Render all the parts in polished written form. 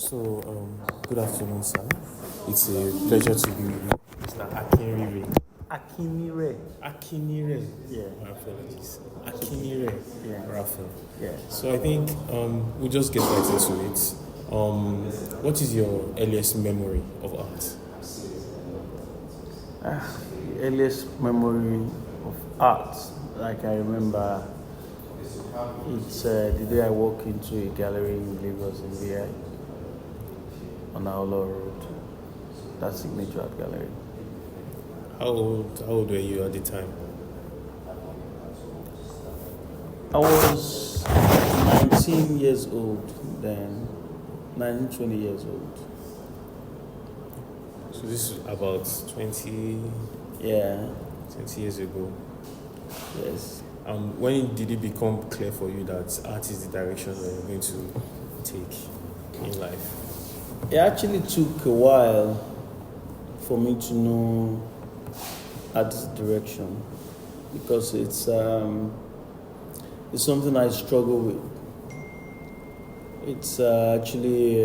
Good afternoon, sir. It's a pleasure to be with you, Mr. Akinnire. Akinnire. Akinnire. Yeah. My apologies. Akinnire. Yeah. Raphael. Yeah. So I think we'll just get right into it. What is your earliest memory of art? The earliest memory of art, like I remember, it's the day I walked into a gallery in Lagos in VI on Aolo Road. That's Signature Art Gallery. How old were you at the time? I was 19 years old then, 19, 20 years old. So this is about 20 years ago. Yes. When did it become clear for you that art is the direction that you're going to take in life? It actually took a while for me to know art's direction because it's something I struggle with. It's actually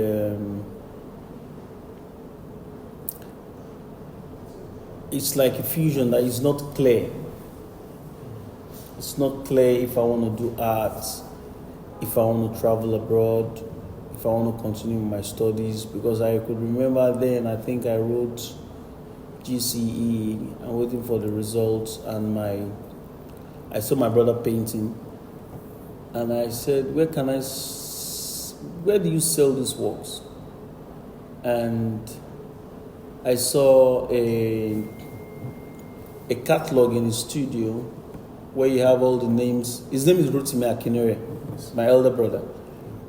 it's like a fusion that is not clear. It's not clear if I want to do art, if I want to travel abroad, if I want to continue my studies, because I could remember then, I think I wrote GCE, I'm waiting for the results, and I saw my brother painting, and I said, where do you sell these works? And I saw a catalog in his studio where you have all the names. His name is Raphael Akinnire, my elder brother.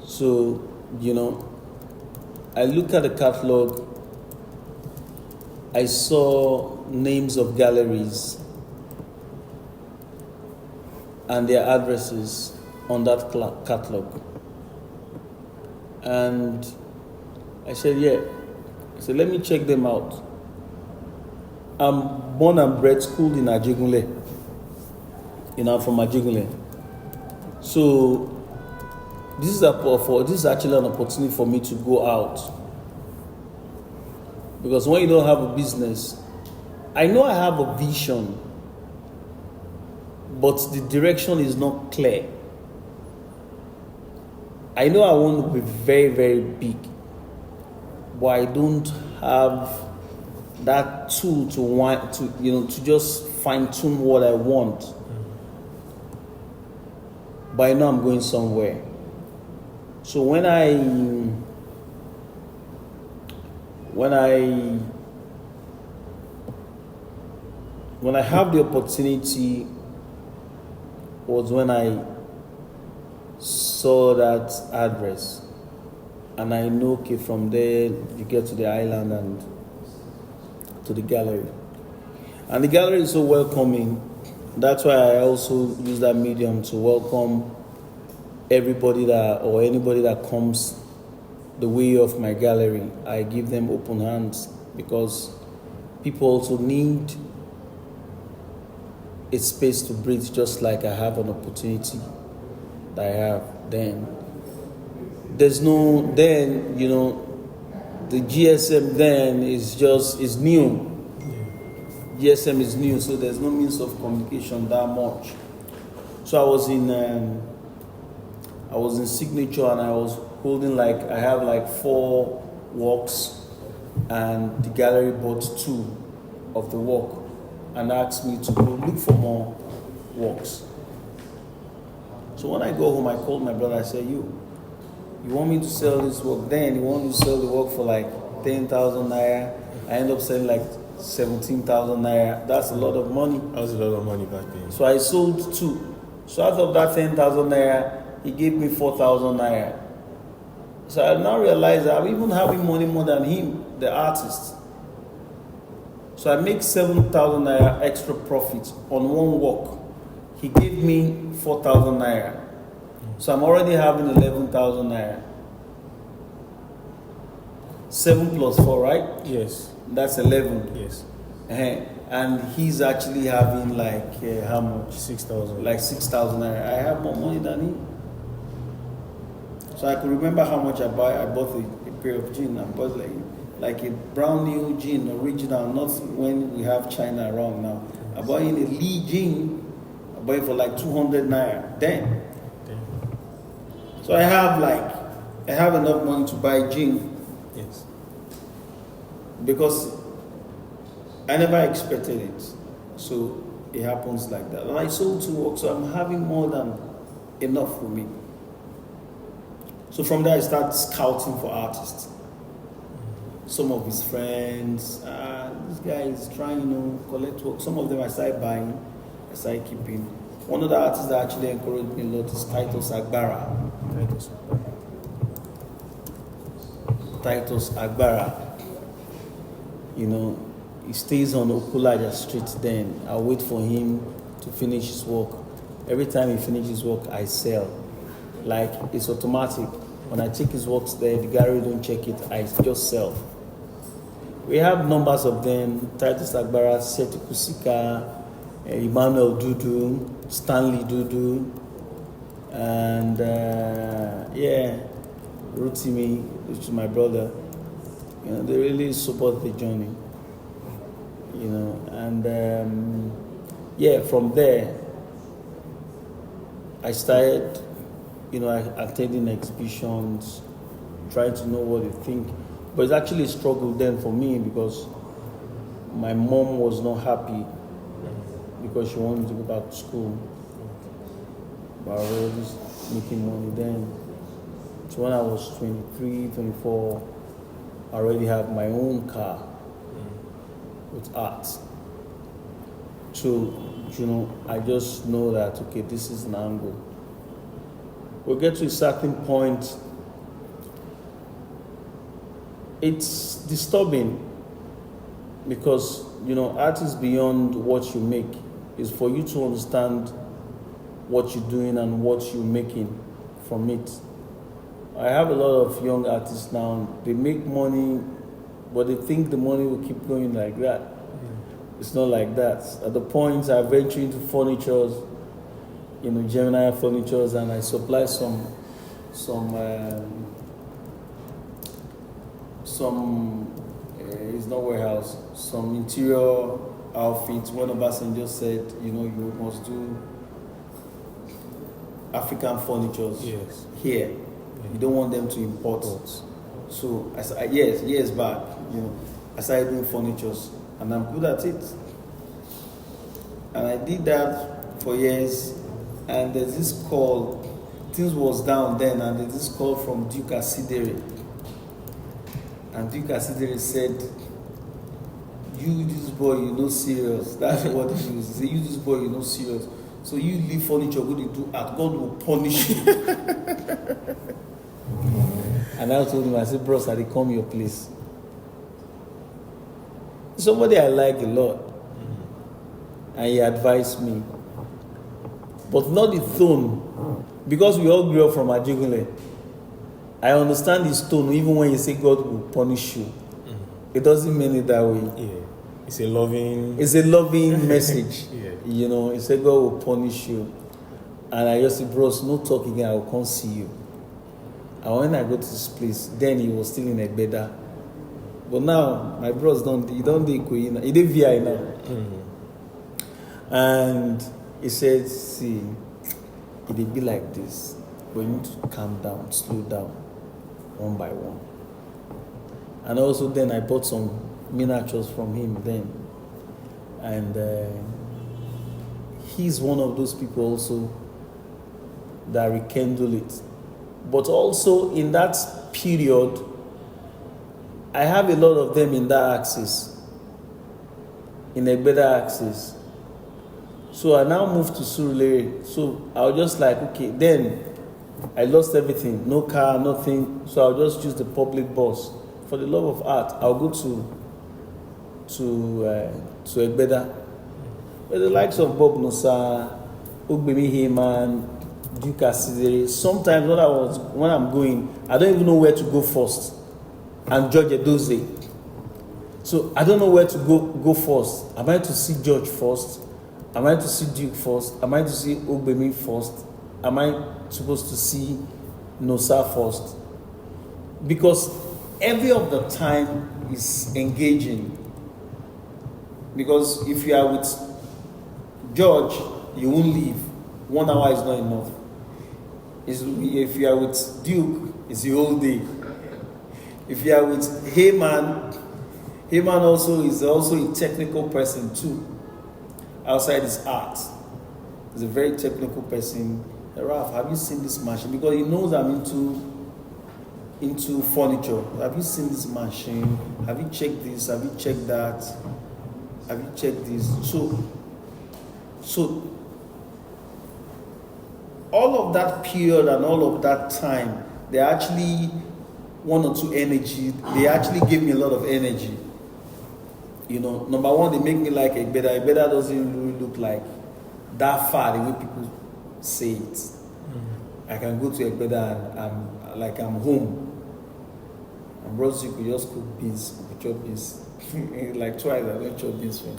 So, I looked at the catalog, I saw names of galleries and their addresses on that catalog. And I said, let me check them out. I'm born and bred, schooled in Ajegunle. I'm from Ajegunle. So this is actually an opportunity for me to go out. Because when you don't have a business, I know I have a vision, but the direction is not clear. I know I want to be very, very big, but I don't have that tool to just fine tune what I want. But I know I'm going somewhere. So when I have the opportunity was when I saw that address, and I know, okay, from there you get to the island and to the gallery, and the gallery is so welcoming. That's why I also use that medium to welcome anybody that comes the way of my gallery. I give them open hands because people also need a space to breathe, just like I have an opportunity that I have then. The GSM then is new. GSM is new, so there's no means of communication that much. So I was in Signature, and I was holding I have 4 works, and the gallery bought 2 of the work and asked me to go look for more works. So when I go home, I called my brother. I said, you want me to sell this work? Then you want me to sell the work for 10,000 naira. I end up selling 17,000 naira. That's a lot of money. That was a lot of money back then. So I sold 2. So out of that 10,000 naira, he gave me 4,000 naira. So I now realize I'm even having money more than him, the artist. So I make 7,000 naira extra profit on one work. He gave me 4,000 naira. So I'm already having 11,000 naira. 7 plus 4, right? Yes. That's 11. Yes. And he's actually having how much? 6,000. 6,000 naira. I have more money than him. So I could remember how much I bought a pair of jeans. I bought like a brand new jean, original, not when we have China around now. I bought in a Lee jean. I bought it for like 200 naira then. So I have enough money to buy jean. Yes. Because I never expected it. So it happens like that. And I sold to work, so I'm having more than enough for me. So from there I start scouting for artists. Some of his friends, this guy is trying, collect work. Some of them I started buying, I started keeping. One of the artists that actually encouraged me a lot is Titus Agbara. Titus Agbara. He stays on Okulaja Street then. I wait for him to finish his work. Every time he finishes his work, I sell. Like, it's automatic. When I take his works there, the gallery don't check it, I just sell. We have numbers of them: Titus Agbara, Seti Kusika, Emmanuel Dudu, Stanley Dudu, and Rutimi, which is my brother. They really support the journey. And from there, I started, attending exhibitions, trying to know what they think. But it's actually a struggle then for me because my mom was not happy because she wanted to go back to school. But I was just making money then. So when I was 23, 24, I already have my own car with art. So, I just know that, okay, this is an angle. We'll get to a certain point. It's disturbing because, art is beyond what you make. It's for you to understand what you're doing and what you're making from it. I have a lot of young artists now. They make money, but they think the money will keep going like that. It's not like that. At the point I venture into furniture, Gemini furnitures, and I supply some it's not warehouse, some interior outfits. One of us just said, you must do African furnitures here. You don't want them to import. So years back, I started doing furnitures, and I'm good at it. And I did that for years. And there's this call. Things was down then, and there's this call from Duke Asidere. And Duke Asidere said, "You, this boy, you're not serious." That's what he used. He said, "You, this boy, you're not serious. So you leave furniture, go to do art. God will punish you." And I told him, I said, "Bros, I dey come your place." Somebody I like a lot, and he advised me, but not the tone, because we all grew up from Ajegunle. I understand his tone, even when you say God will punish you. It doesn't mean it that way. Yeah. It's a loving message. He said God will punish you. And I just said, "Bros, no talk again, I will come see you." And when I go to this place, then he was still in Egbeda. But now, my bros he don't do Ikoyi now. He did VI now. And he said, "See, it will be like this. But you need to calm down, slow down, one by one." And also then I bought some miniatures from him then. And he's one of those people also that rekindle it. But also in that period, I have a lot of them in that axis, in a better axis. So I now moved to Surulere. So I was just like, okay, then I lost everything, no car, nothing. So I'll just use the public bus. For the love of art, I'll go to Egbeda. But the likes of Bob Nosa, Ugbemi Heyman, Duke Asidere, sometimes when I'm going, I don't even know where to go first. And George Edoze. So I don't know where to go first. Am I to see George first? Am I to see Duke first? Am I to see Ugbemi first? Am I supposed to see Nosa first? Because every of the time is engaging. Because if you are with George, you won't leave. 1 hour is not enough. If you are with Duke, it's the whole day. If you are with Heyman also is also a technical person too. Outside his art, he's a very technical person. Raph, have you seen this machine? Because he knows I'm into furniture. Have you seen this machine? Have you checked this? Have you checked that? Have you checked this? So all of that period and all of that time, they actually one or two energy. They actually gave me a lot of energy. You know, number one, they make me like Egbeda. Egbeda doesn't really look like that far the way people say it. Mm-hmm. I can go to Egbeda and I'm home. And bros, you could just cook beans, chop beans. Like twice I don't chop beans for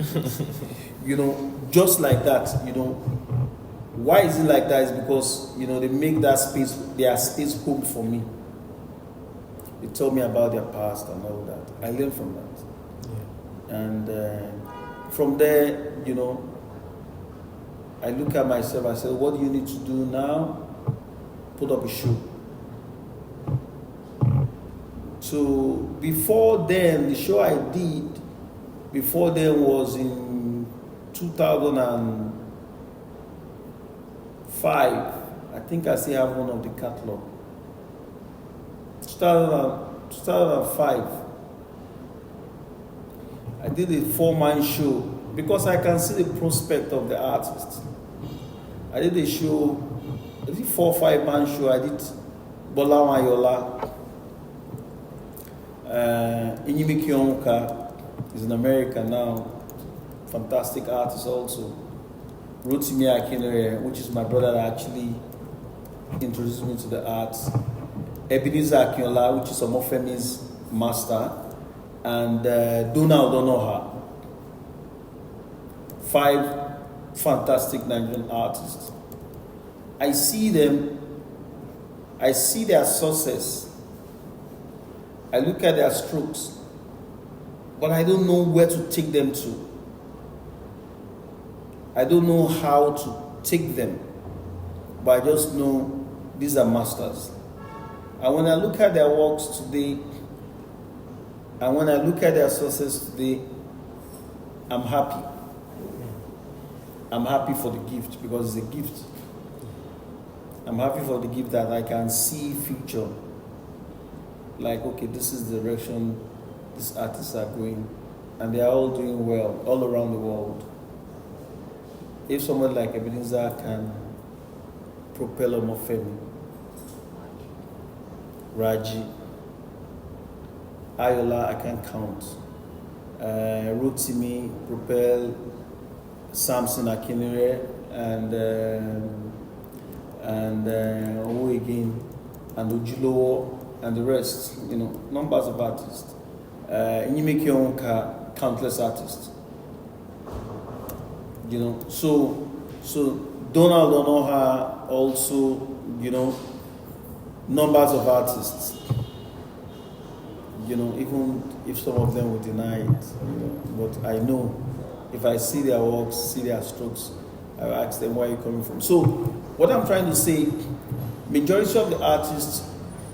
you know, just like that, you know. Why is it like that? Is because, you know, they make that space, their space home for me. They told me about their past and all that. I learned from that. And from there, you know, I look at myself, I said, what do you need to do now? Put up a show. So before then, the show I did before then was in 2005. I think I still have one of the catalog. 2005. I did a 4-man show because I can see the prospect of the artist. I did a show, I did 4 or 5-man show. I did Bola Mayola. Inyimi Kionka is in America now. Fantastic artist also. Raphael Akinnire, which is my brother that actually introduced me to the arts. Ebenezer Akinola, which is Omofemi's master. And Donald Onoha. 5 fantastic Nigerian artists. I see them, I see their success. I look at their strokes, but I don't know where to take them to. I don't know how to take them, but I just know these are masters. And when I look at their works today, and when I look at their success today, I'm happy. I'm happy for the gift because it's a gift. I'm happy for the gift that I can see future. Like, okay, this is the direction these artists are going, and they are all doing well all around the world. If someone like Ebenezer can propel Omofemi, Raji, Ayola, I can't count. Rotimi, propel Samson Akinnire, and who again, and Ojulowo, and the rest, you know, numbers of artists. Inyime Kionka, countless artists. You know, so Donald Onoha also, you know, numbers of artists. You know, even if some of them will deny it, you know, but I know if I see their works, see their strokes, I ask them where you're coming from. So what I'm trying to say, majority of the artists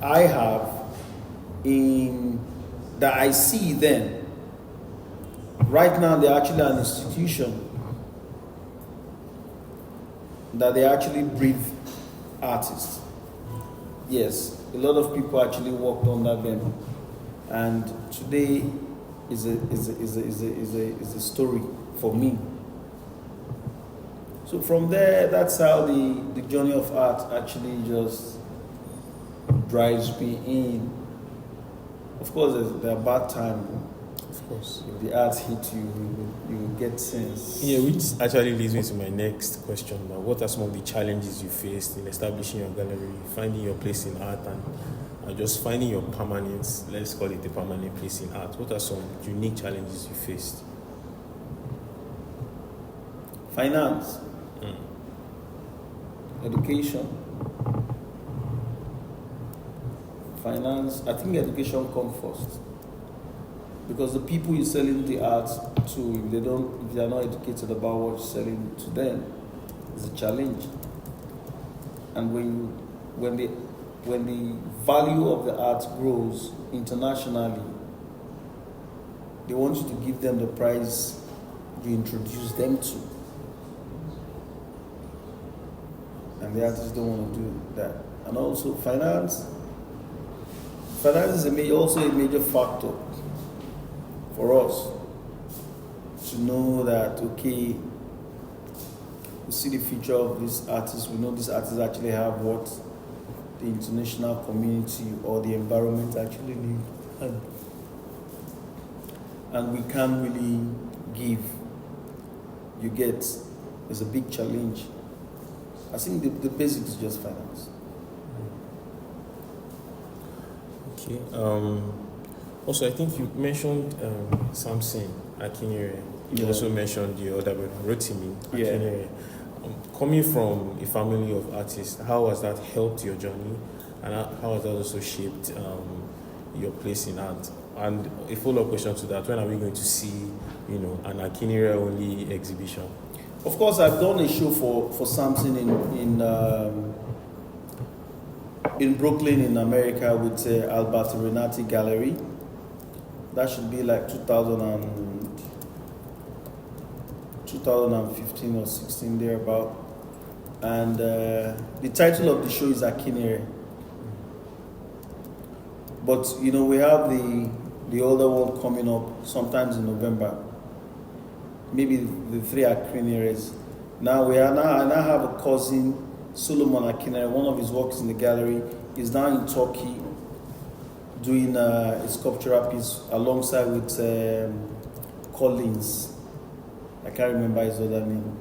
I have that I see then, right now they're actually an institution that they actually breed artists. Yes, a lot of people actually worked under them, and today is a story for me. So from there, that's how the journey of art actually just drives me in. Of course, there are bad times. Of course. If the art hit you, you will get sense. Yeah, which actually leads me to my next question now. What are some of the challenges you faced in establishing your gallery, finding your place in art, and just finding your permanent, let's call it a permanent place in art? What are some unique challenges you faced? Finance. Education. finance. I think education comes first, because the people you're selling the art to, if they are not educated about what you're selling to them, it's a challenge. And when the value of the art grows internationally, they want you to give them the price you introduce them to. And the artists don't want to do that. And also finance is also a major factor for us to know that, okay, we see the future of this artist. We know this artist actually have what the international community or the environment actually need. And we can't really give. You get, it's a big challenge. I think the basics is just finance. Okay. Also, I think you mentioned Samson Akinnire. You also mentioned the other brother, Rotimi Akinnire. Coming from a family of artists, how has that helped your journey, and how has that also shaped your place in art? And a follow-up question to that: when are we going to see, an Akinnire only exhibition? Of course, I've done a show for Samson in Brooklyn, in America, with Albert Renati Gallery. That should be like 2015 or 16, thereabout. And the title of the show is Akinnire. But we have the older one coming up sometimes in November. Maybe the three Akinnires. I now have a cousin, Solomon Akinnire. One of his works in the gallery is now in Turkey doing a sculptural piece alongside with Collins. I can't remember his other name.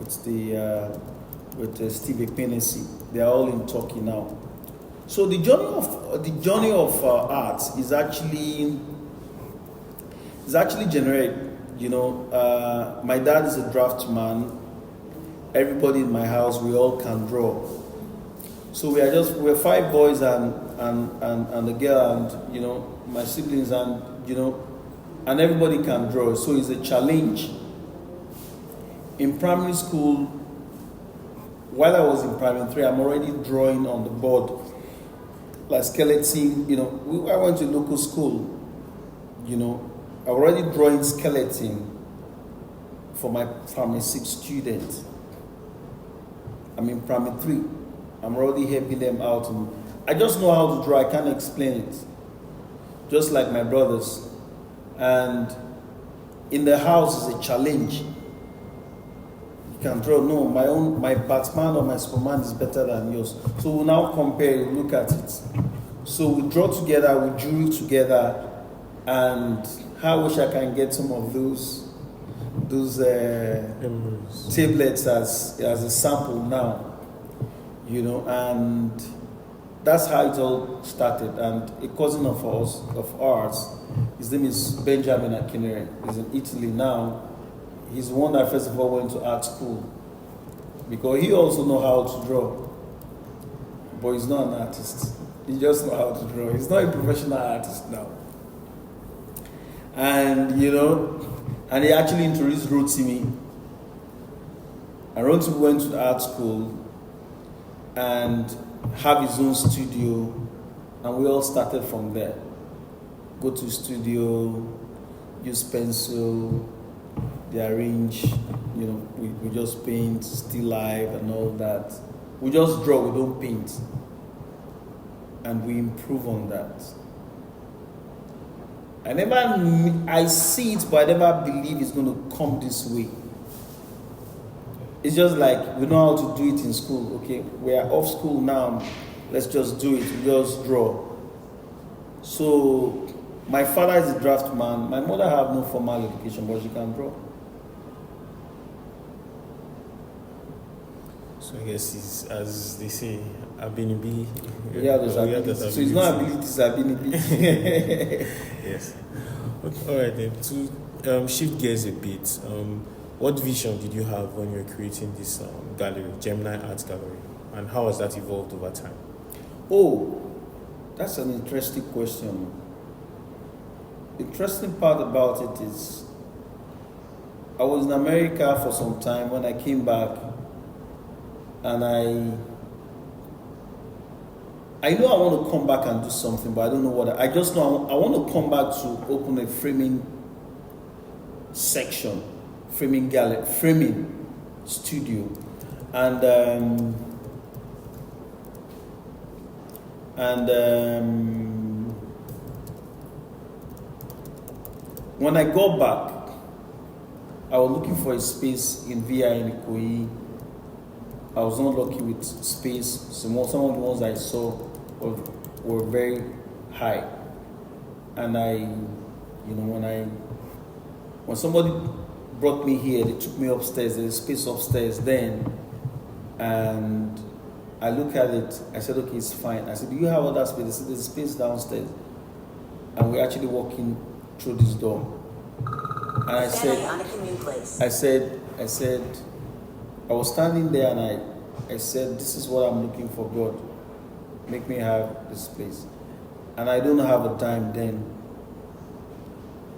It's with Steve Ekpenesi. They are all in Turkey now. So the journey of art is actually generic. My dad is a draftsman. Everybody in my house, we all can draw. So we're 5 boys and a girl, and my siblings, and everybody can draw. So it's a challenge. In primary school, while I was in primary 3, I'm already drawing on the board, like skeleton. I went to local school. I'm already drawing skeleton for my primary 6 students. I'm in primary 3. I'm already helping them out. And I just know how to draw. I can't explain it. Just like my brothers. And in the house is a challenge. You can draw. No, my Batman or my Superman is better than yours. So we'll now compare, look at it. So we draw together, we jury together, and I wish I can get some of those tablets as a sample now, and that's how it all started. And a cousin of ours, his name is Benjamin Akinnire. He's in Italy now. He's the one that first of all went to art school, because he also knows how to draw, but he's not an artist. He just knows how to draw. He's not a professional artist now. And and he actually introduced Rotimi. And Rotimi went to art school and have his own studio, and we all started from there. Go to studio, use pencil, they arrange, we just paint, still life and all that. We just draw, we don't paint. And we improve on that. I see it, but I never believe it's going to come this way. It's just like we know how to do it in school. Okay, we are off school now. Let's just do it. We just draw. So my father is a draftsman. My mother have no formal education, but she can draw. So I guess it's, as they say, Abinibi. Yeah, there's ability. So it's not ability, it's Abinibi. Yes. Okay, all right then. To shift gears a bit, what vision did you have when you were creating this gallery, Gemini Art Gallery, and how has that evolved over time? Oh, That's an interesting question. The interesting part about it is I was in America for some time. When I came back, and I know I want to come back and do something, but I don't know what. I just know I want to come back to open a framing section, framing gallery, framing studio, and when I got back, I was looking for a space in VI in Ikoyi. I was not lucky with space. Some of the ones I saw were very high, and when somebody brought me here, they took me upstairs. There's a space upstairs then, and I look at it. I said, okay, it's fine. I said, do you have other space? They said, there's a space downstairs, and we're actually walking through this door. And I said, I was standing there, and I said, this is what I'm looking for, God. Make me have this place. And I don't have a dime then.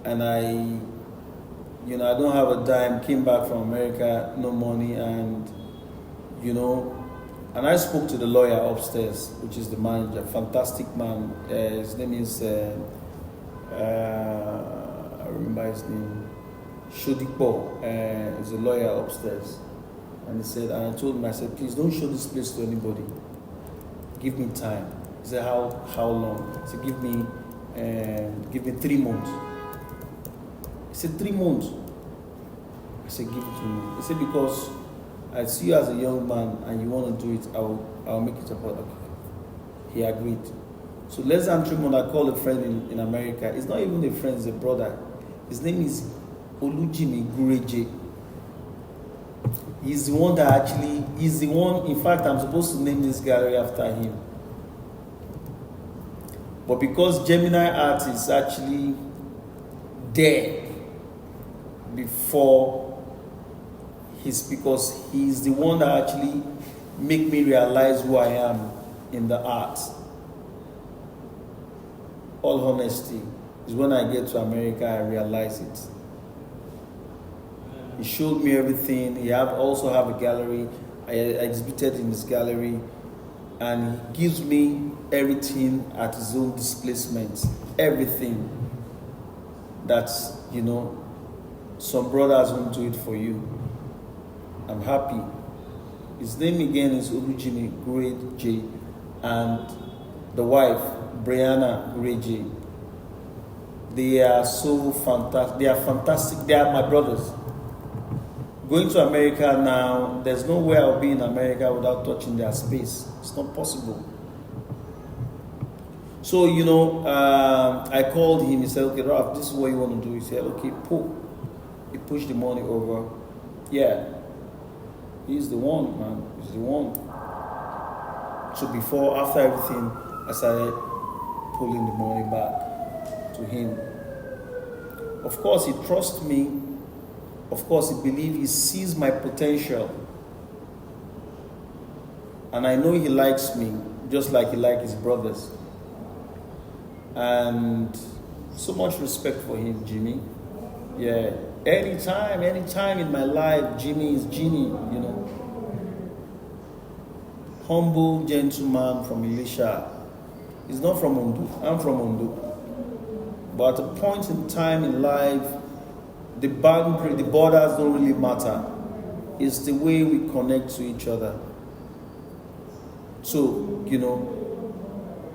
And I don't have a dime, came back from America, no money, and and I spoke to the lawyer upstairs, which is the manager, fantastic man. His name is, I remember his name, Shodipo, is a lawyer upstairs. And he said, and I told him, I said, please don't show this place to anybody. Give me time. He said, how long? He said, give me 3 months. He said, 3 months. I said, give it to me. He said, because I see you as a young man and you want to do it, I'll make it about. Okay. He agreed. So less than 3 months, I called a friend in America. It's not even a friend, it's a brother. His name is Olujimi Gureje. He's the one in fact, I'm supposed to name this gallery after him. But because Gemini Art is actually there before because he's the one that actually make me realize who I am in the art. All honesty is when I get to America, I realize it. He showed me everything. He also have a gallery. I exhibited in his gallery, and he gives me everything at his own displacement. Everything that's some brothers won't do it for you. I'm happy. His name again is Olujimi Gureje, and the wife Brianna Gureje. They are so fantastic. They are fantastic. They are my brothers. Going to America now, there's no way I'll be in America without touching their space. It's not possible. So, I called him. He said, okay, Raph, this is what you want to do. He said, okay, He pushed the money over. Yeah, he's the one, man. He's the one. So after everything, I started pulling the money back to him. Of course, he trusts me. Of course, he believes, he sees my potential. And I know he likes me, just like he likes his brothers. And so much respect for him, Jimmy. Yeah, anytime in my life, Jimmy is Jimmy, Humble gentleman from Elisha. He's not from Ondo. I'm from Ondo. But at a point in time in life, the borders don't really matter. It's the way we connect to each other. So,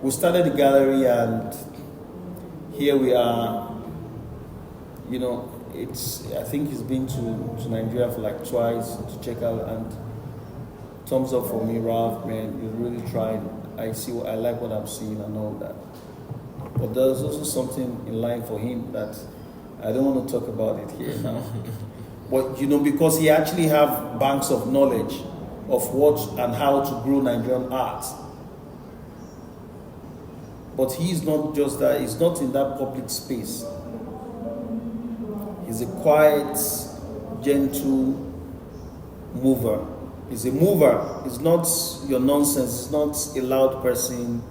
we started the gallery, and here we are. I think he's been to Nigeria for like twice to check out, and thumbs up for me, Ralph, man. You're really trying. I like what I'm seeing and all that. But there's also something in line for him that I don't want to talk about it here now. But because he actually have banks of knowledge of what and how to grow Nigerian art. But he's not just that, he's not in that public space. He's a quiet, gentle mover. He's a mover. He's not your nonsense. He's not a loud person.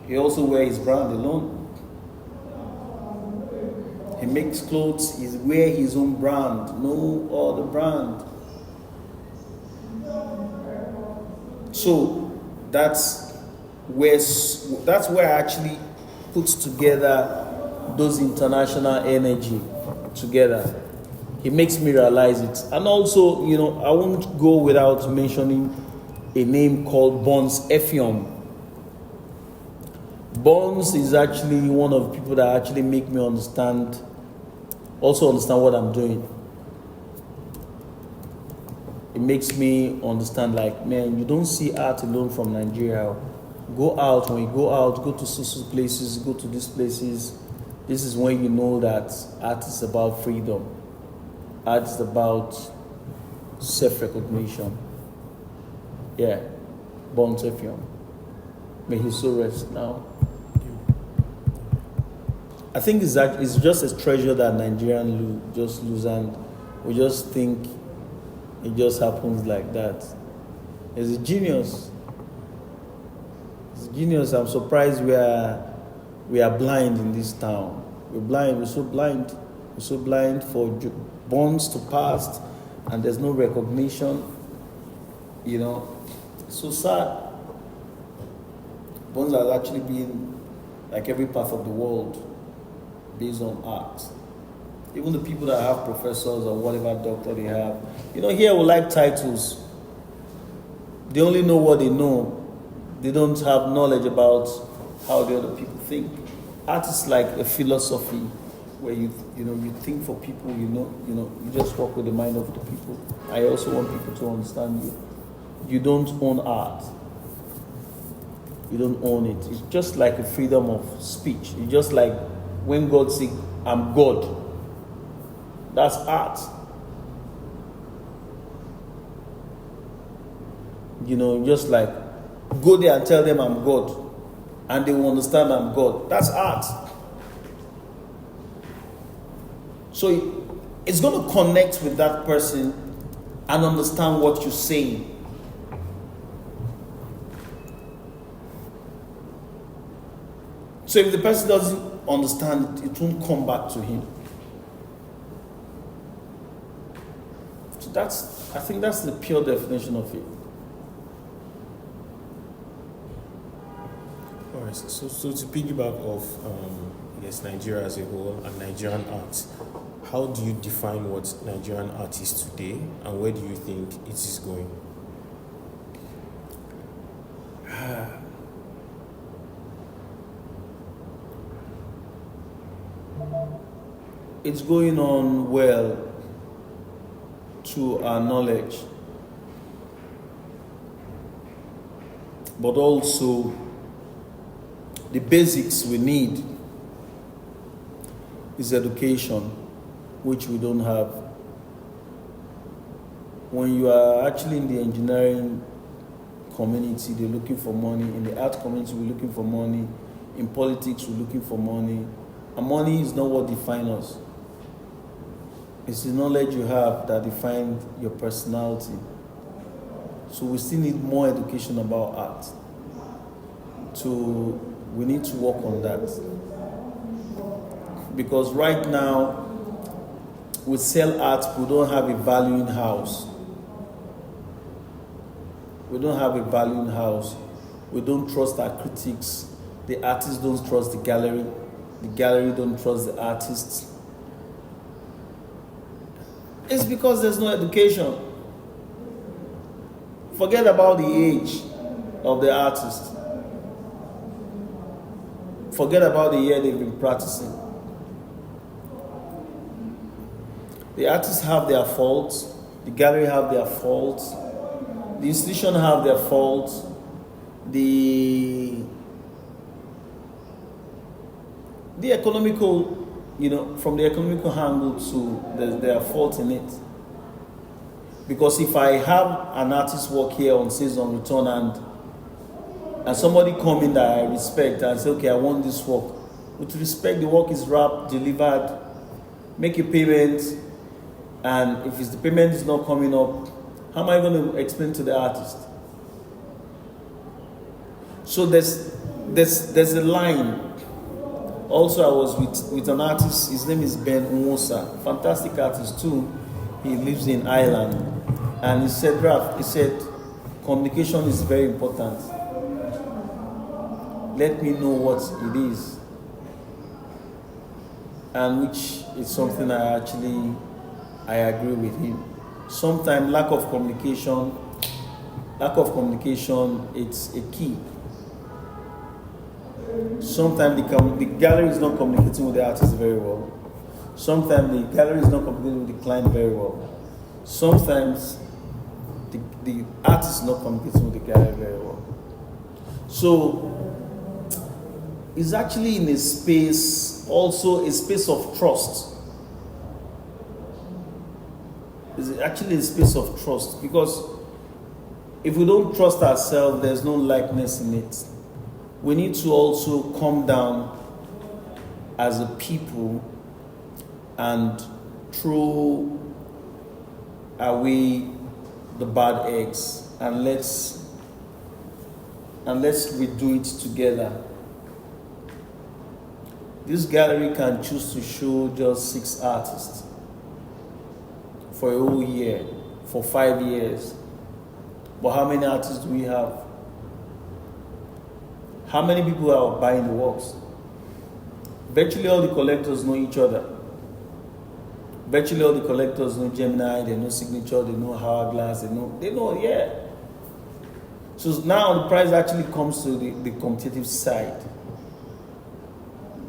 He also wears his brand alone. He makes clothes, he wears his own brand, no other brand. So that's where I actually puts together those international energy together. He makes me realize it. And also, I won't go without mentioning a name called Bonds Effium. Bonds is actually one of the people that actually make me understand what I'm doing. It makes me understand, like, man, you don't see art alone from Nigeria. Go out. When you go out, go to social places, go to these places. This is when you know that art is about freedom. Art is about self-recognition. Yeah, Bonds Effium. May his soul rest now. I think it's just a treasure that Nigerians just lose, and we just think it just happens like that. It's a genius. It's a genius. I'm surprised we are blind in this town. We're blind. We're so blind. We're so blind for bonds to pass, and there's no recognition. It's so sad. Bonds has actually been like every part of the world based on art. Even the people that have professors or whatever doctor they have, here we like titles. They only know what they know. They don't have knowledge about how the other people think. Art is like a philosophy where you think for people. You just work with the mind of the people. I also want people to understand you. You don't own art. You don't own it. It's just like a freedom of speech. It's just like when God says, "I'm God." That's art. Just like go there and tell them I'm God, and they will understand I'm God. That's art. So it's going to connect with that person and understand what you're saying. So if the person doesn't understand it, it won't come back to him. So I think that's the pure definition of it. All right. So to piggyback off, Nigeria as a whole and Nigerian art, how do you define what Nigerian art is today, and where do you think it is going? It's going on well to our knowledge, but also the basics we need is education, which we don't have. When you are actually in the engineering community, they're looking for money. In the art community, we're looking for money. In politics, we're looking for money. And money is not what defines us. It's the knowledge you have that defines your personality. So we still need more education about art. We need to work on that. Because right now, we sell art, we don't have a valuing house. We don't have a valuing house. We don't trust our critics. The artists don't trust the gallery. The gallery don't trust the artists. It's because there's no education. Forget about the age of the artist. Forget about the year they've been practicing. The artists have their faults. The gallery have their faults. The institution have their faults. The economical, from the economical angle too, there are faults in it. Because if I have an artist work here on sales on return and somebody come in that I respect and say, okay, I want this work. With respect, the work is wrapped, delivered, make a payment, and if the payment is not coming up, how am I going to explain to the artist? So there's there's a line. Also, I was with an artist. His name is Ben Umosa, fantastic artist too. He lives in Ireland, and he said, Raf, he said, communication is very important. Let me know what it is, and which is something I agree with him. Sometimes lack of communication, it's a key. Sometimes the gallery is not communicating with the artist very well. Sometimes the gallery is not communicating with the client very well. Sometimes the artist is not communicating with the gallery very well. So it's actually in a space, also a space of trust. It's actually a space of trust, because if we don't trust ourselves, there's no likeness in it. We need to also come down as a people and throw away the bad eggs, and let's redo it together. This gallery can choose to show just 6 artists for a whole year, for 5 years. But how many artists do we have? How many people are buying the works? Virtually all the collectors know each other. Virtually all the collectors know Gemini, they know Signature, they know Hourglass, they know, yeah. So now the price actually comes to the competitive side,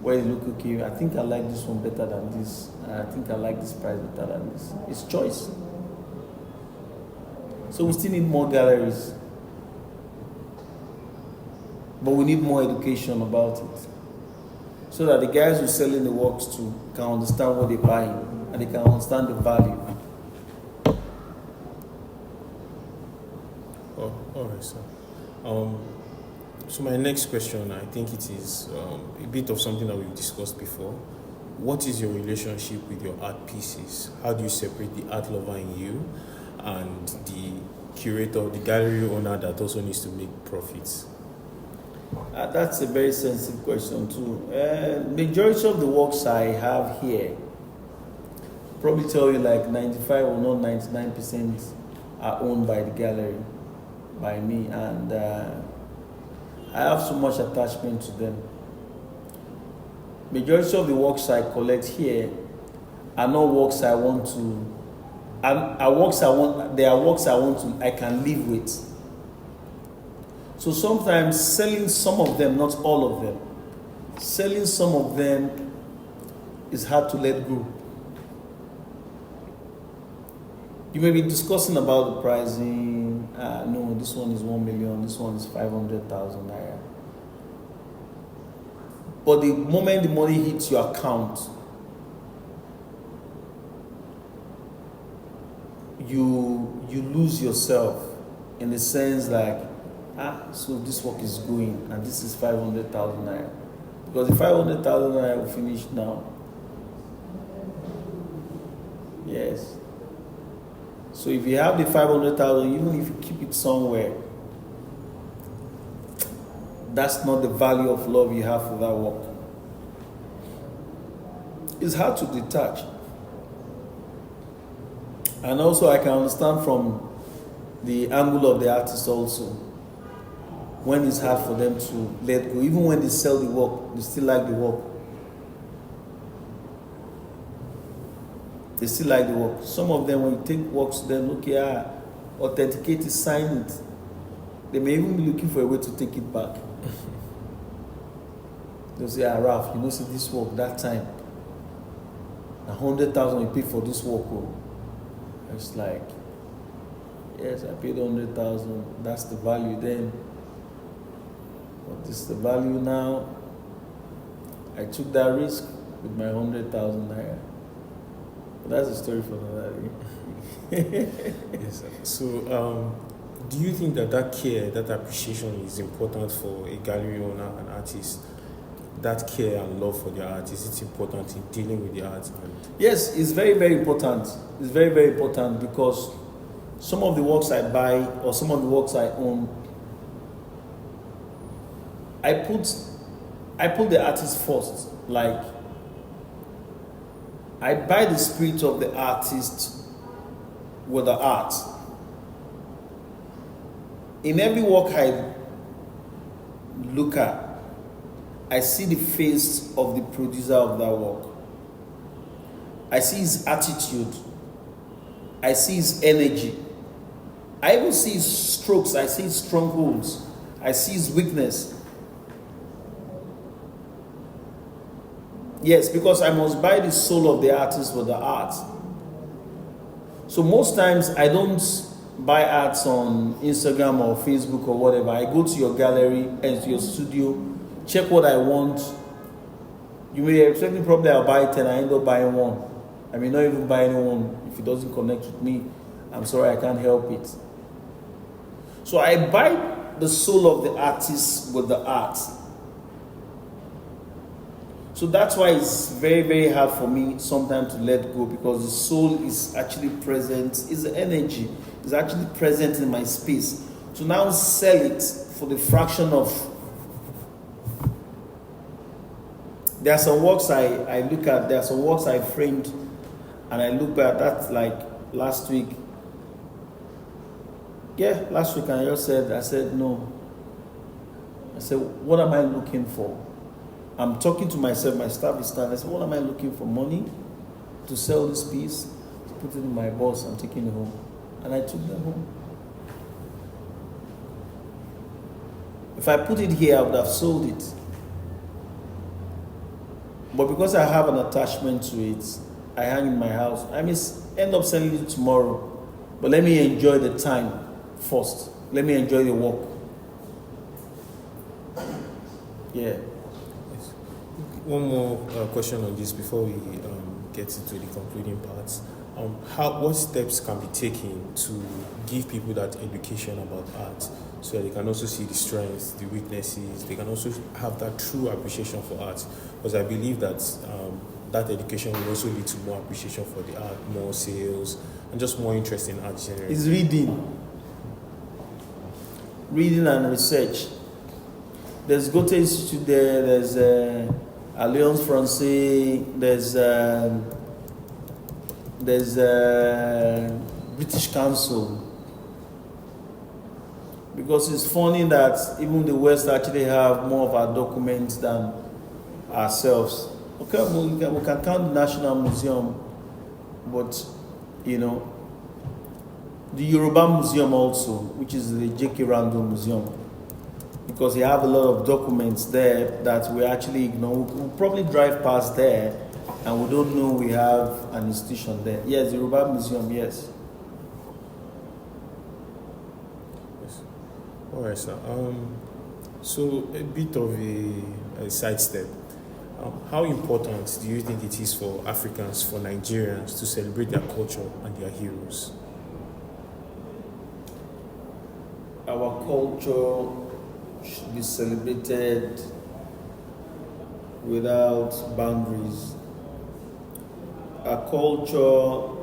where you look, okay, I think I like this one better than this, and I think I like this price better than this. It's choice. So we still need more galleries, but we need more education about it, so that the guys who are selling the works to can understand what they're buying, and they can understand the value. Oh, all right, sir. So my next question, I think it is a bit of something that we've discussed before. What is your relationship with your art pieces? How do you separate the art lover in you and the curator, the gallery owner that also needs to make profits? That's a very sensitive question too. Majority of the works I have here, probably tell you like 95 or not 99% are owned by the gallery, by me, and I have so much attachment to them. Majority of the works I collect here are not works I want to, are works I want. They are works I can live with. So sometimes selling some of them, not all of them, selling some of them is hard to let go. You may be discussing about the pricing. No, this one is 1 million, this one is 500,000 naira. But the moment the money hits your account, you lose yourself, in the sense like, so this work is going, and this is 500,000 naira. Because the 500,000 naira will finish now. Yes. So if you have the 500,000, even if you keep it somewhere, that's not the value of love you have for that work. It's hard to detach. And also I can understand from the angle of the artist also, when it's hard for them to let go. Even when they sell the work, they still like the work. They still like the work. Some of them, when you take works to them, okay, authenticate it, sign it. They may even be looking for a way to take it back. They'll say, Ralph, you know, see this work that time, 100,000 you paid for this work. Oh. It's like, yes, I paid 100,000. That's the value then. But this is the value now. I took that risk with my 100,000 naira. That's a story for another day. Yes, sir. So, do you think that care, that appreciation is important for a gallery owner and artist? That care and love for their art, is it important in dealing with the art? Yes, it's very, very important. It's very, very important, because some of the works I buy or some of the works I own, I put the artist first. Like, I buy the spirit of the artist with the art. In every work I look at, I see the face of the producer of that work. I see his attitude. I see his energy. I even see his strokes. I see his strongholds. I see his weakness. Yes, because I must buy the soul of the artist with the art. So most times I don't buy arts on Instagram or Facebook or whatever. I go to your gallery and to your studio, check what I want. You may expect me, probably I'll buy 10, I end up buying one. I may not even buy anyone if it doesn't connect with me. I'm sorry, I can't help it. So I buy the soul of the artist with the art. So that's why it's very, very hard for me sometimes to let go, because the soul is actually present, is the energy, is actually present in my space. To now sell it for the fraction of. There are some works I look at, there are some works I framed, and I look at that like last week. Yeah, last week, and I said, no. I said, what am I looking for? I'm talking to myself, my staff is standing. I said, what am I looking for? Money to sell this piece, to put it in my box and taking it home. And I took them home. If I put it here, I would have sold it. But because I have an attachment to it, I hang in my house. I may end up selling it tomorrow. But let me enjoy the time first. Let me enjoy the work. Yeah. One more question on this before we get into the concluding parts. What steps can be taken to give people that education about art, so that they can also see the strengths, the weaknesses, they can also have that true appreciation for art? Because I believe that that education will also lead to more appreciation for the art, more sales, and just more interest in art generally. It's reading and research. There's Goethe Institute there, there's Alliance Française, there's British Council. Because it's funny that even the West actually have more of our documents than ourselves. Okay, we can count the National Museum, but the Yoruba Museum also, which is the J.K. Randall Museum, because they have a lot of documents there that we actually ignore. We'll probably drive past there and we don't know we have an institution there. Yes, the Yoruba Museum, yes. All right, sir. So a bit of a sidestep. How important do you think it is for Africans, for Nigerians, to celebrate their culture and their heroes? Our culture should be celebrated without boundaries. Our culture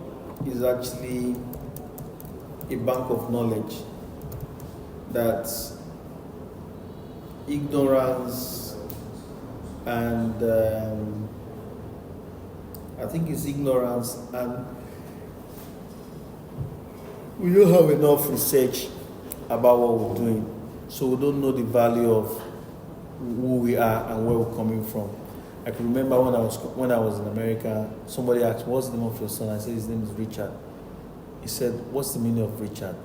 is actually a bank of knowledge that ignorance and I think it's ignorance, and we don't have enough research about what we're doing, so we don't know the value of who we are and where we're coming from. I can remember when I was in America, somebody asked, "What's the name of your son?" I said, "His name is Richard." He said, "What's the meaning of Richard?"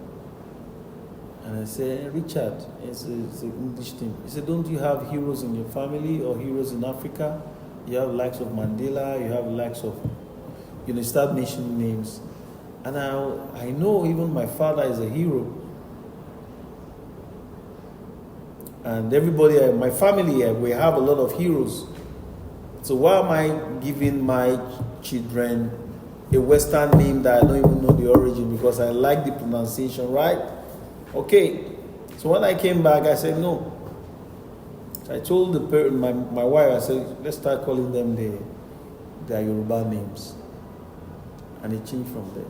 And I said, "Richard, it's an English thing." He said, "Don't you have heroes in your family or heroes in Africa? You have likes of Mandela, you have likes of," start mentioning names. And I know even my father is a hero. And everybody, my family, we have a lot of heroes. So why am I giving my children a Western name that I don't even know the origin because I like the pronunciation, right? Okay. So when I came back, I said no. So I told the parent, my wife, I said, let's start calling them their Yoruba names. And it changed from there.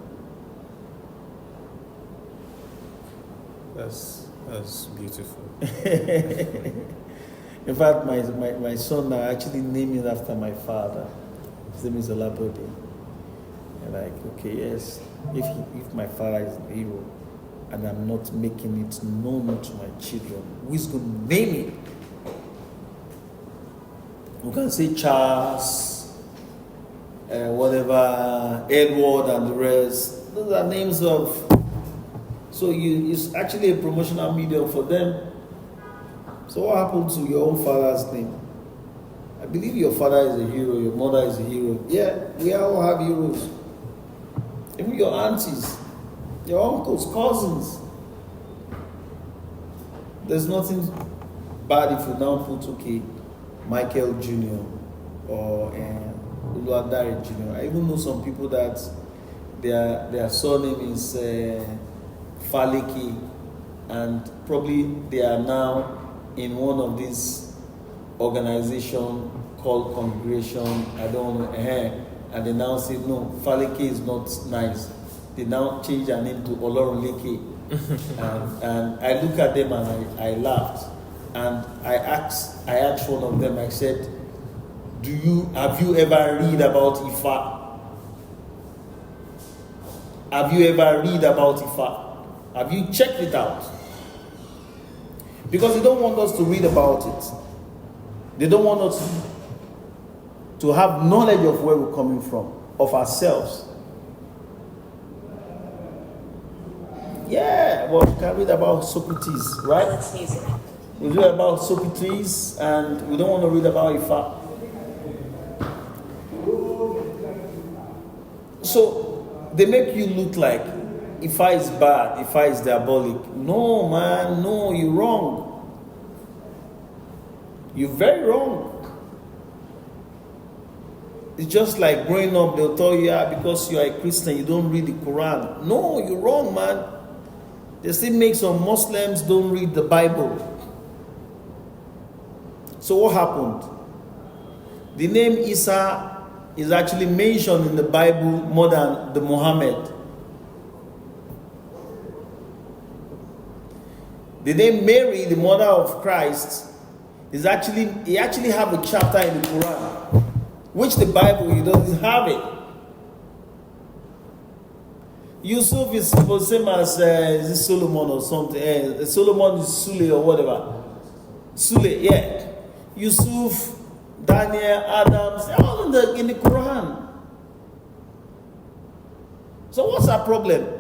That's beautiful. In fact, my son now actually named it after my father. His name is Olabode. And like, okay, yes, if my father is a hero and I'm not making it known to my children, who is going to name it? We can say Charles, whatever, Edward and the rest. Those are names of. So it's actually a promotional medium for them. So what happened to your own father's name? I believe your father is a hero, your mother is a hero. Yeah, we all have heroes. Even your aunties, your uncles, cousins. There's nothing bad if you now put, okay, Michael Jr. or Uluwadare Jr. I even know some people that their surname is Faleke, and probably they are now in one of these organizations called Congregation, I don't know, and they now say, no, Faleke is not nice. They now change their name to Olorunleke. and I look at them and I laughed. And I asked one of them, I said, have you ever read about Ifa? Have you ever read about Ifa? Have you checked it out? Because they don't want us to read about it. They don't want us to have knowledge of where we're coming from, of ourselves. Yeah, well, we can read about Socrates, right? Let's use it. We read about Socrates, and we don't want to read about Ifa. So they make you look like Ifa is bad, Ifa is diabolic. No, man, no, you're wrong. You're very wrong. It's just like growing up, they'll tell you, because you are a Christian, you don't read the Quran. No, you're wrong, man. They still make some Muslims don't read the Bible. So what happened? The name Isa is actually mentioned in the Bible more than the Muhammad. The name Mary, the mother of Christ, he actually have a chapter in the Quran, which the Bible, he doesn't have it. Yusuf is the same as is it Solomon or something. Solomon is Sule or whatever. Sule, yeah. Yusuf, Daniel, Adams, they're all in the Quran. So what's our problem?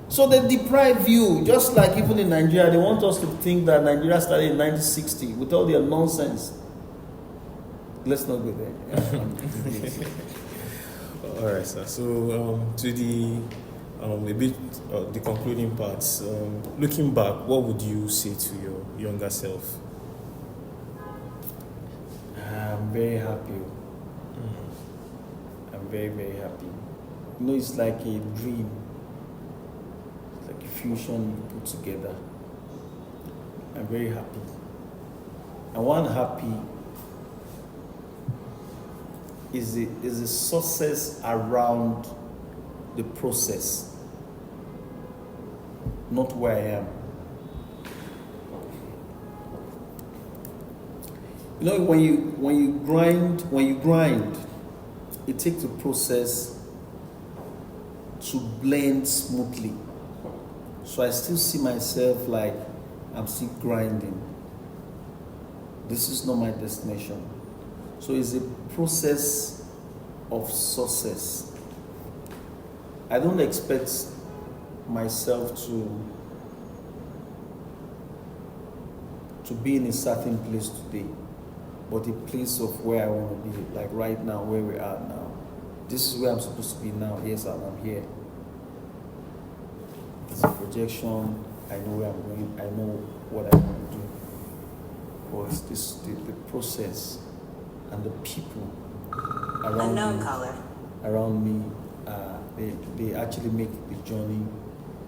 So they deprive you, just like even in Nigeria, they want us to think that Nigeria started in 1960 with all their nonsense. Let's not go there. All right, sir. So to the the concluding parts. Looking back, what would you say to your younger self? I'm very happy. I'm very, very happy. You know, it's like a dream. It's like a fusion you put together. I'm very happy. And one happy is the success around the process, not where I am. You know, when you grind, it takes a process to blend smoothly. So I still see myself like I'm still grinding. This is not my destination. So it's a process of success. I don't expect myself to be in a certain place today, but a place of where I want to be, like right now, where we are now. This is where I'm supposed to be now. Yes, I'm here. It's a projection. I know where I'm going. I know what I want to do. But it's the process and the people around Unknown me. color. Around me, they actually make the journey.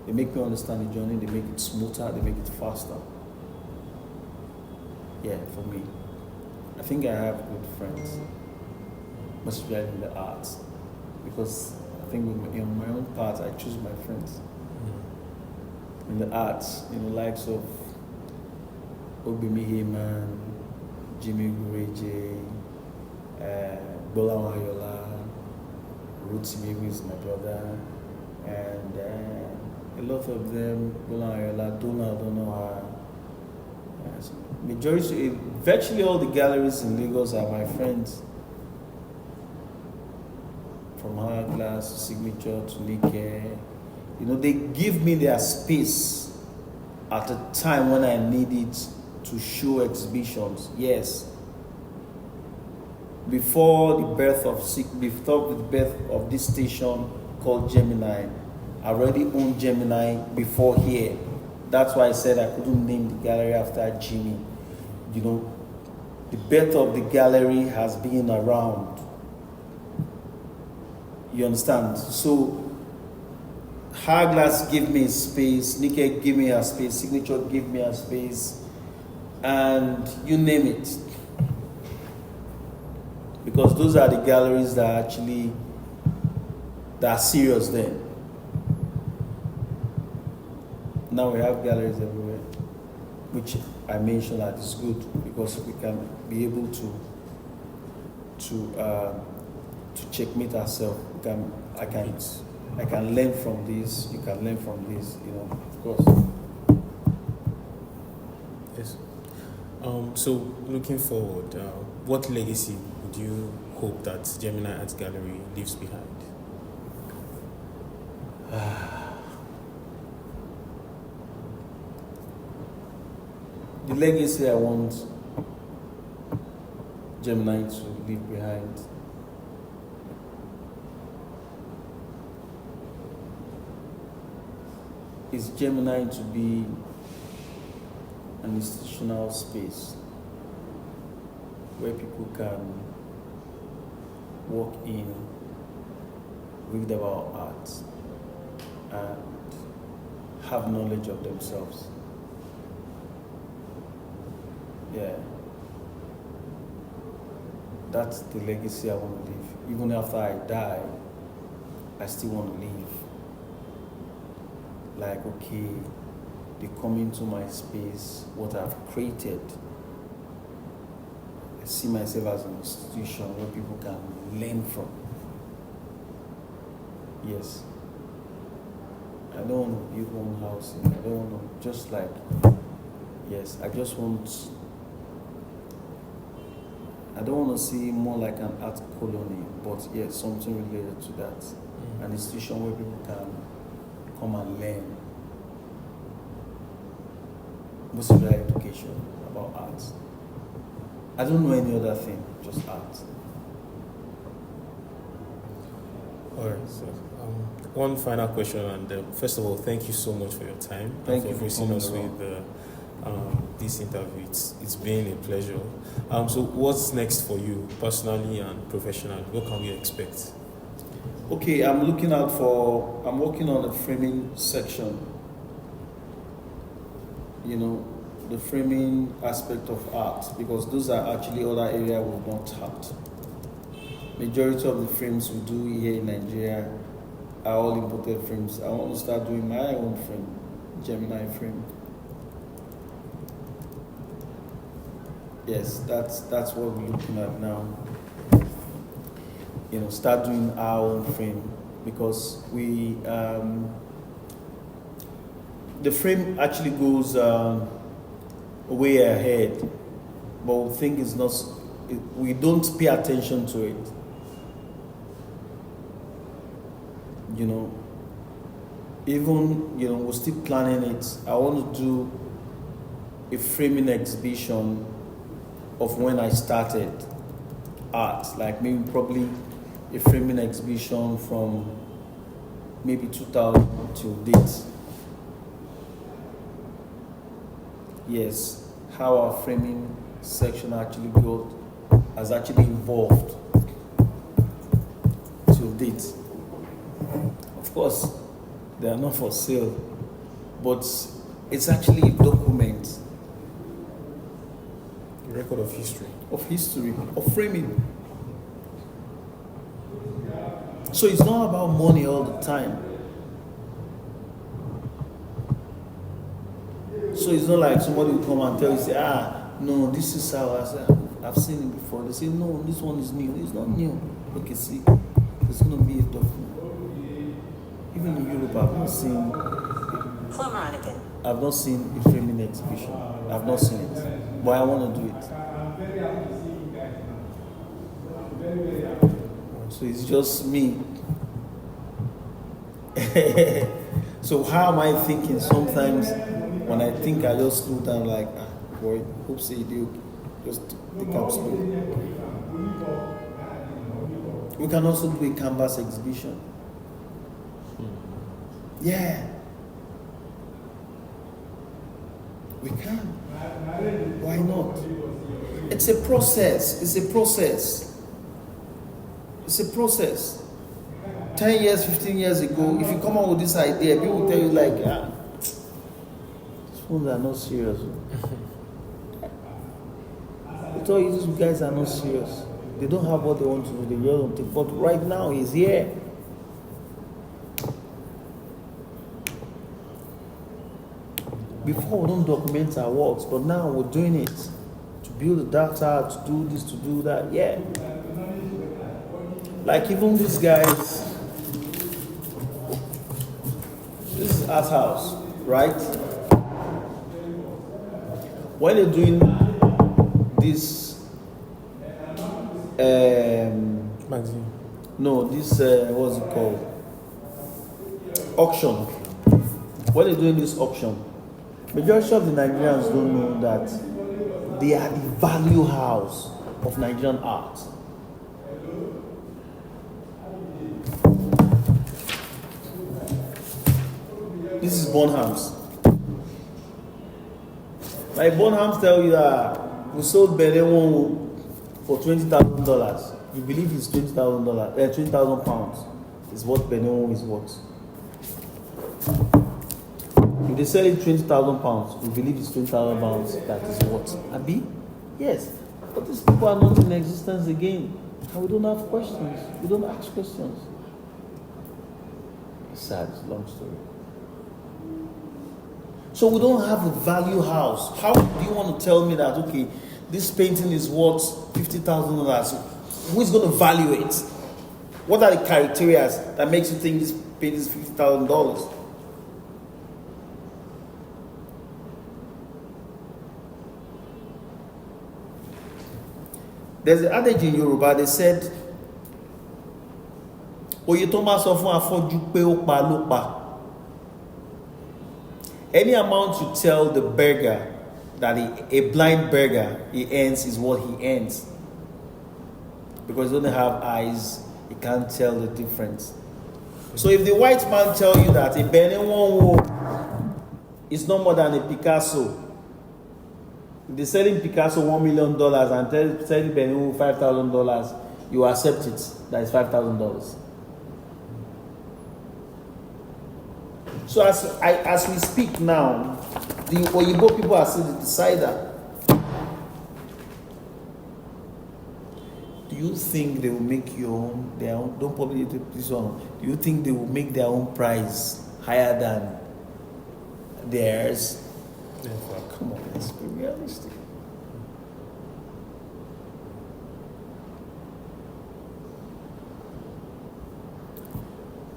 They make me understand the journey. They make it smoother. They make it faster. Yeah, for me, I think I have good friends, most especially in the arts, because I think in my own part, I choose my friends. In the arts, in the likes of Obimi Heyman, Jimmy Gureje, Bola Wayola, Ruth Mimi is my brother, and a lot of them, Bola Wayola, Dona, I don't know her. Majority, virtually all the galleries in Lagos are my friends. From Hourglass to Signature to Nike. You know, they give me their space at a time when I need it to show exhibitions. Yes. Before the birth of this station called Gemini, I already owned Gemini before here. That's why I said I couldn't name the gallery after Jimmy. You know, the birth of the gallery has been around. You understand? So, Hourglass gave me a space, Nike gave me a space, Signature gave me a space, and you name it. Because those are the galleries that are serious then. Now we have galleries everywhere, which I mentioned that is good because we can be able to checkmate ourselves. I can learn from this. You can learn from this. You know, of course. Yes. So looking forward, what legacy would you hope that Gemini Art Gallery leaves behind? The legacy I want Gemini to leave behind is Gemini to be an institutional space where people can walk in, read about art, and have knowledge of themselves. Yeah. That's the legacy I want to leave. Even after I die, I still want to leave. Like, okay, they come into my space, what I've created. I see myself as an institution where people can learn from. Yes. I don't want to build one house. I don't want to, just like, yes, I don't want to see more like an art colony, but yes, something related to that. An institution where people can come and learn. Most of their education about art. I don't know any other thing, just art. Alright, so one final question, and first of all, thank you so much for your time. Thank you for for gracing us coming with this interview. It's been a pleasure. So what's next for you, personally and professionally? What can we expect? Okay, I'm working on the framing section. You know, the framing aspect of art, because those are actually other areas we've not tapped. Majority of the frames we do here in Nigeria are all imported frames. I want to start doing my own frame, Gemini frame. Yes, that's what we're looking at now. You know, start doing our own frame, because the frame actually goes way ahead, but we think it's not. We don't pay attention to it. You know, even we're still planning it. I want to do a framing exhibition of when I started art, like maybe probably a framing exhibition from maybe 2000 till date. Yes, how our framing section has actually evolved till date. Of course, they are not for sale, but it's actually a document. A record of history. Of framing. So it's not about money all the time. So so it's not like somebody will come and tell you, say, no, this is how I say, I've seen it before. They say, no, this one is new. It's not new. Okay, see, it's gonna be a tough one. Even in Europe, I've not seen a framing exhibition. I've not seen it, but I want to do it. So it's just me. So how am I thinking? Sometimes when I think, I just slow down, like, boy, hope say you just take up speed. We can also do a canvas exhibition. Yeah. We can. Why not? It's a process. It's a process. It's a process. 10 years, 15 years ago, if you come up with this idea, people will tell you like, these ones are not serious. They tell you these guys are not serious. They don't have what they want to do. They just don't think. But right now, he's here. Before we don't document our works, but now we're doing it. To build the data, to do this, to do that. Yeah. Like even these guys, this is art house, right? When they're doing this magazine. No, this what's it called? Auction. When they're doing this auction, majority of the Nigerians don't know that they are the value house of Nigerian art. This is Bonhams. Like Bonhams tell you that we sold Benin for $20,000. You believe it's $20,000, £20,000 is what Benin is worth. If they sell it £20,000, we believe it's £20,000 that is what. Abi? Yes. But these people are not in existence again. And we don't have questions. We don't ask questions. It's sad, it's a long story. So we don't have a value house. How do you want to tell me that, okay, this painting is worth $50,000? Who is going to value it? What are the criteria that makes you think this painting is $50,000? There's an adage in Yoruba, they said, Oye tó máa sọ fún afọ́jú pé ó pa ló pa. Any amount you tell the beggar that a blind beggar he earns is what he earns. Because he doesn't have eyes, he can't tell the difference. So if the white man tell you that a Benin is no more than a Picasso, if they're selling Picasso $1 million and selling Benin $5,000, you accept it. That is $5,000. So as we speak now, the Oyibo people are still the decider. Do you think they will make their own? Don't probably do this one. Do you think they will make their own price higher than theirs? Yeah. Come on, let's be realistic.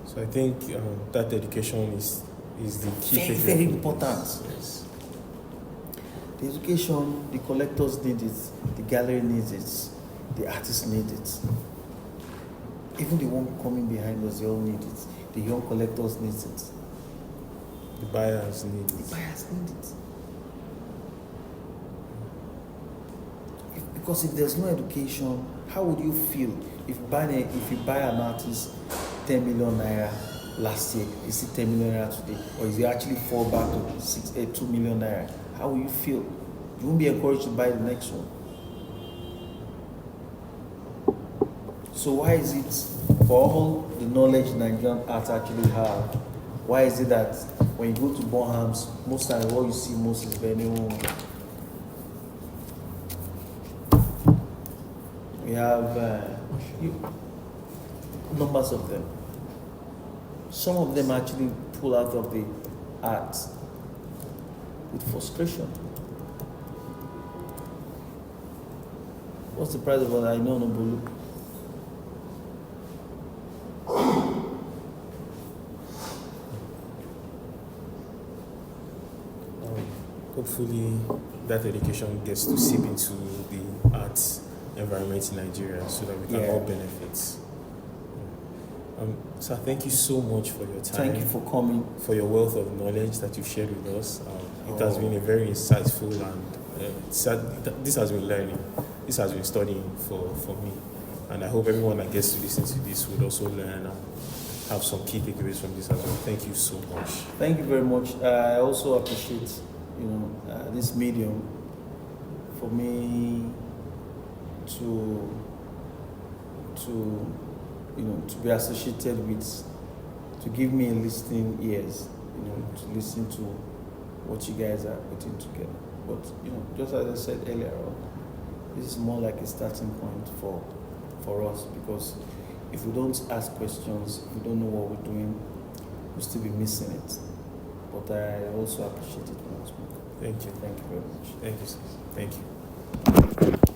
So I think that education is the key. Very, very important. Yes. The education, the collectors need it, the gallery needs it, the artists need it. Even the one coming behind us, they all need it. The young collectors need it. The buyers need it. The buyers need it. Because if there's no education, how would you feel if you buy an artist 10 million naira last year, is it 10 million naira today? Or is it actually fall back to 2 million naira? How will you feel? You won't be encouraged to buy the next one. So why is it, for all the knowledge Nigerian art actually have, why is it that when you go to Bonhams, most times what you see most is Benin? We have numbers of them. Some of them actually pull out of the art. with frustration. What's the price of what I know, Nobulu? Hopefully that education gets to seep into the arts environment in Nigeria so that we can all benefit. So thank you so much for your time. Thank you for coming. For your wealth of knowledge that you've shared with us. It has been a very insightful and this has been learning. This has been studying for me. And I hope everyone that gets to listen to this would also learn and have some key takeaways from this as well. Thank you so much. Thank you very much. I also appreciate, this medium for me to be associated with, to give me a listening ears, to listen to what you guys are putting together. But just as I said earlier on, this is more like a starting point for us, because if we don't ask questions, if we don't know what we're doing, we'll still be missing it. But I also appreciate it once more. Thank you. Thank you very much. Thank you, sir. Thank you.